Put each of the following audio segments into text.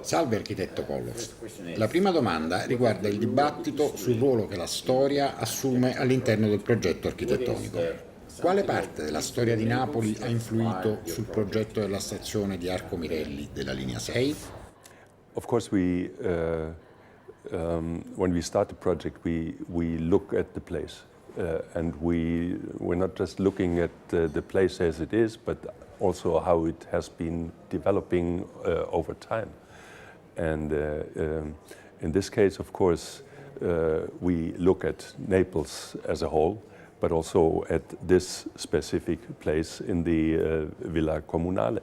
Salve architetto Kollhoff. La prima domanda riguarda il dibattito sul ruolo che la storia assume all'interno del progetto architettonico. Quale parte della storia di Napoli ha influito sul progetto della stazione di Arco Mirelli della Linea 6? Of course, when we start the project, we look at the place, and we're not just looking at the place as it is, but also how it has been developing over time. And in this case, of course, we look at Naples as a whole, but also at this specific place in the Villa Comunale.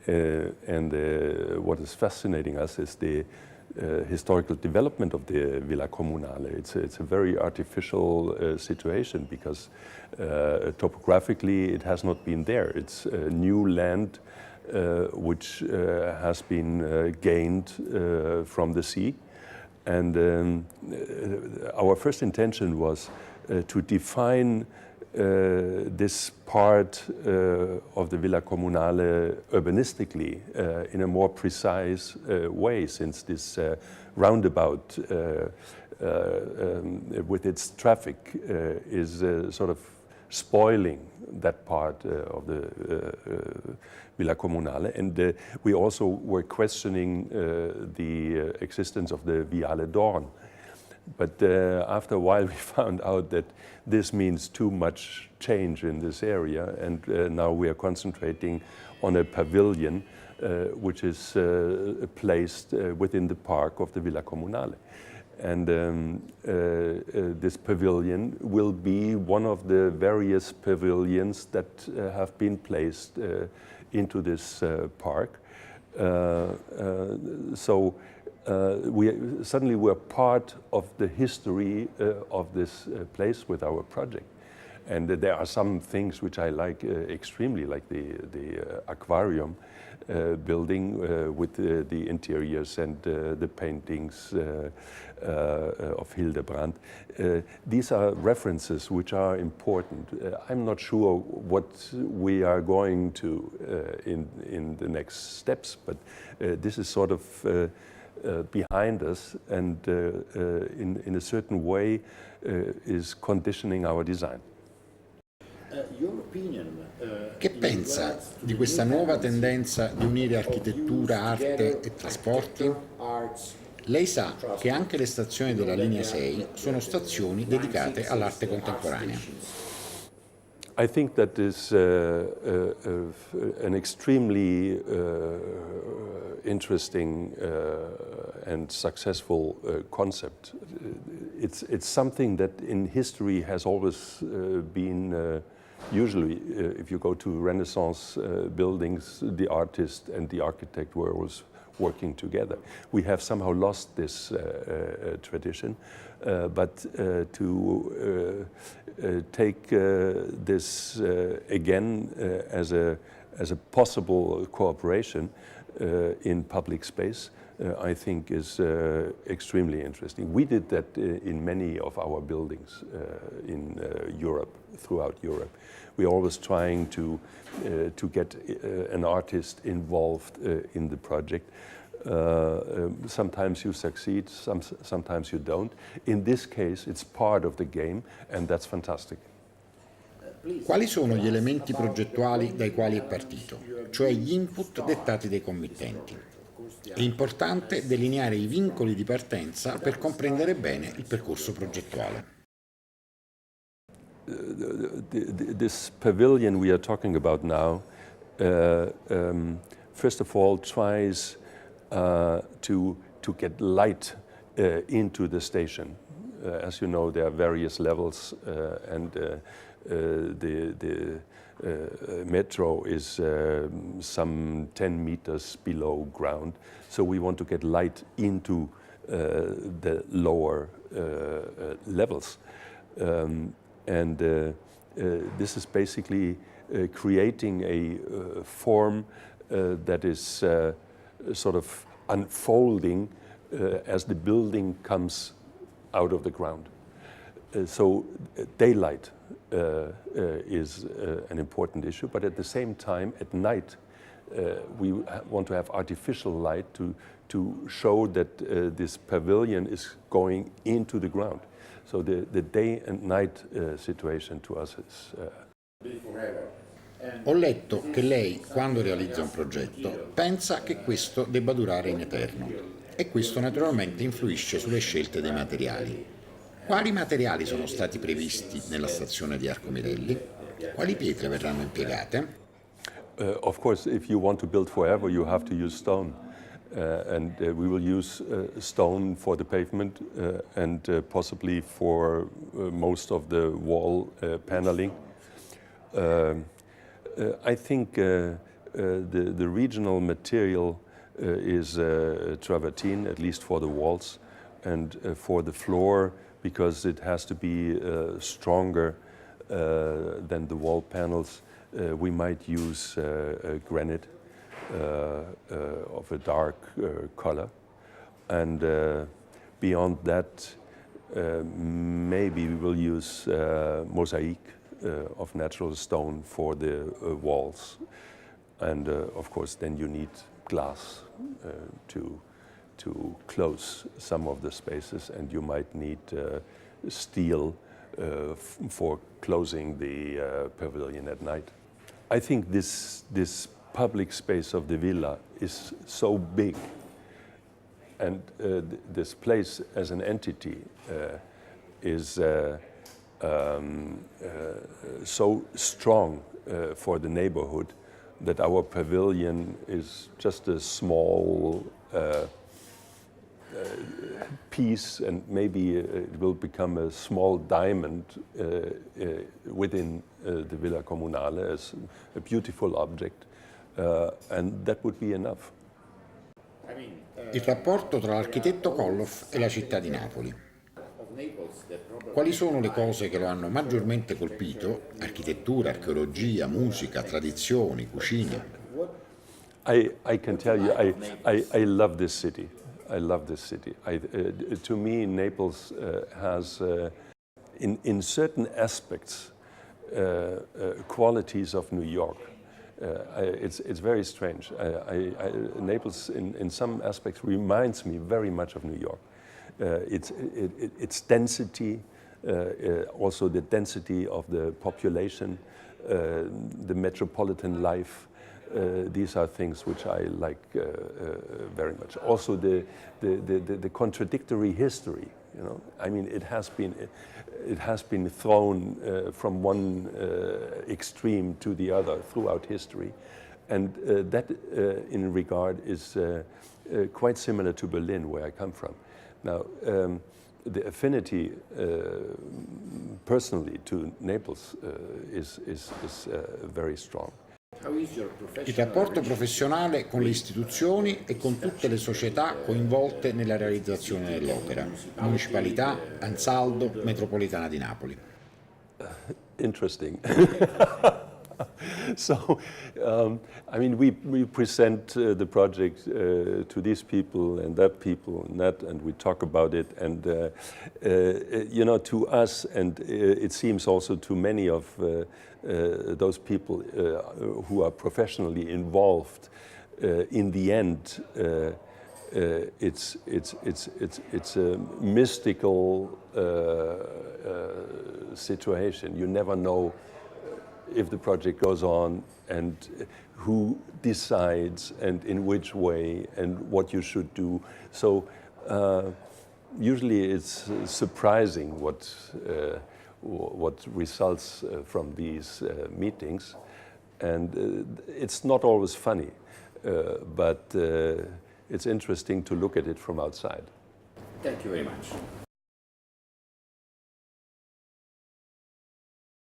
And what is fascinating us is the historical development of the Villa Comunale. It's a very artificial situation because topographically it has not been there. It's new land which has been gained from the sea. And our first intention was to define this part of the Villa Comunale urbanistically in a more precise way, since this roundabout with its traffic is sort of spoiling that part of the Villa Comunale. And we also were questioning the existence of the Viale d'Orn. But after a while we found out that this means too much change in this area, and now we are concentrating on a pavilion which is placed within the park of the Villa Comunale. And this pavilion will be one of the various pavilions that have been placed into this park. So suddenly we're part of the history of this place with our project. And there are some things which I like extremely, like the aquarium building with the interiors and the paintings of Hildebrandt. These are references which are important. I'm not sure what we are going to in the next steps, but this is sort of behind us, and in a certain way is conditioning our design. Che pensa di questa nuova tendenza di unire architettura, arte e trasporti? Lei sa che anche le stazioni della Linea 6 sono stazioni dedicate all'arte contemporanea. I think that is an extremely interesting and successful concept. It's something that in history has always been usually, if you go to Renaissance buildings, the artist and the architect were always working together. We have somehow lost this tradition, but to take this again as a possible cooperation in public space, I think is extremely interesting. We did that in many of our buildings in Europe, throughout Europe. We're always trying to get an artist involved in the project. Sometimes you succeed, sometimes you don't. In this case, it's part of the game, and that's fantastic. Quali sono gli elementi progettuali dai quali è partito, cioè gli input dettati dai committenti? È importante delineare i vincoli di partenza per comprendere bene il percorso progettuale. This pavilion we are talking about now, first of all, tries to get light into the station. As you know, there are various levels, and the metro is some 10 meters below ground. So we want to get light into the lower levels. And this is basically creating a form that is sort of unfolding as the building comes out of the ground. So daylight is an important issue, but at the same time, at night, we want to have artificial light to show that this pavilion is going into the ground. So the day and night situation to us is... Ho letto che lei, quando realizza un progetto, pensa che questo debba durare in eterno e questo naturalmente influisce sulle scelte dei materiali. Quali materiali sono stati previsti nella stazione di Arco Mirelli? Quali pietre verranno impiegate? Of course, if you want to build forever, you have to use stone. And we will use stone for the pavement and possibly for most of the wall paneling. I think the regional material is travertine, at least for the walls, and for the floor, because it has to be stronger than the wall panels, we might use granite of a dark color. And beyond that, maybe we will use mosaic of natural stone for the walls. And of course, then you need glass to close some of the spaces, and you might need steel for closing the pavilion at night. I think this public space of the villa is so big, and this place as an entity is so strong for the neighborhood that our pavilion is just a small piece, and maybe it will become a small diamond within the Villa Comunale as a beautiful object, and that would be enough. Il rapporto tra l'architetto Kollhoff e la città di Napoli. Quali sono le cose che lo hanno maggiormente colpito? Architettura, archeologia, musica, tradizioni, cucina. I can tell you, I love this city. I love this city. To me, Naples has, in certain aspects, qualities of New York. It's very strange. Naples, in some aspects, reminds me very much of New York. Its density, also the density of the population, the metropolitan life. These are things which I like very much. Also the contradictory history. You know, I mean, it has been thrown from one extreme to the other throughout history, and that in regard is quite similar to Berlin, where I come from. Now, the affinity personally to Naples is very strong. Il rapporto professionale con le istituzioni e con tutte le società coinvolte nella realizzazione dell'opera. Municipalità, Ansaldo, Metropolitana di Napoli. Interesting. So, I mean, we present the project to these people and that, and we talk about it. And you know, to us, and it seems also to many of those people who are professionally involved, in the end, it's a mystical situation. You never know if the project goes on and who decides and in which way and what you should do. So usually it's surprising what results from these meetings, and it's not always funny, but it's interesting to look at it from outside. Thank you very much.